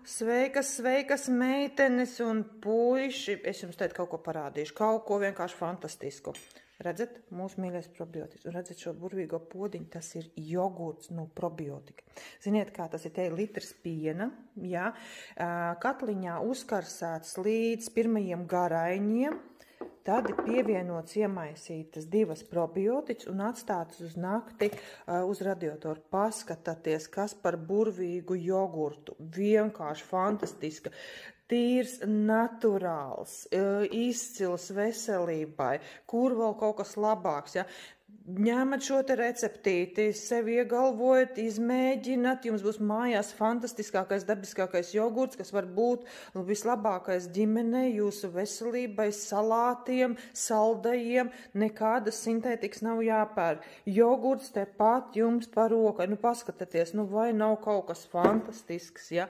sveikas meitenes un puiši. Es jums teicu kaut ko parādīšu, kaut ko vienkārši fantastisku. Redzat, mūsu mīļais probiotiks. Un redzat šo burvīgo podiņu, tas ir jogurts no probiotika. Ziniet, kā tas ir, te ir litrs piena, jā. Katliņā uzkarsēts līdz pirmajiem garaiņiem, tad ir pievienots iemaisītas 2 probiotikas un atstātas uz nakti uz radiatoru. Paskatieties, kas par burvīgu jogurtu. Vienkārši fantastiska. Tīrs, naturāls, izcils veselībai, kur vēl kaut kas labāks, ja? Ņemat šo te receptīti, sev iegalvojat, izmēģinat, jums būs mājās fantastiskākais, dabiskākais jogurts, kas var būt vislabākais ģimenei, jūsu veselībai, salātiem, saldajiem, nekādas sintētikas nav jāpērk. Jogurts tepat jums par rokai, nu paskatieties, nu vai nav kaut kas fantastisks, ja?